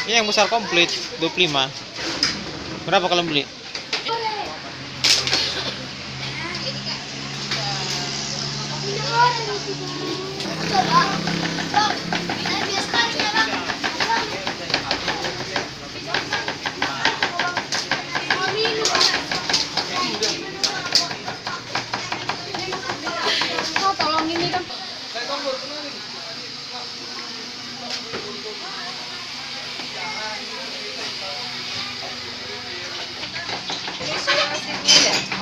Ini yang besar komplit 25. Berapa kalau beli? Tolong ini kan. Ini sudah masih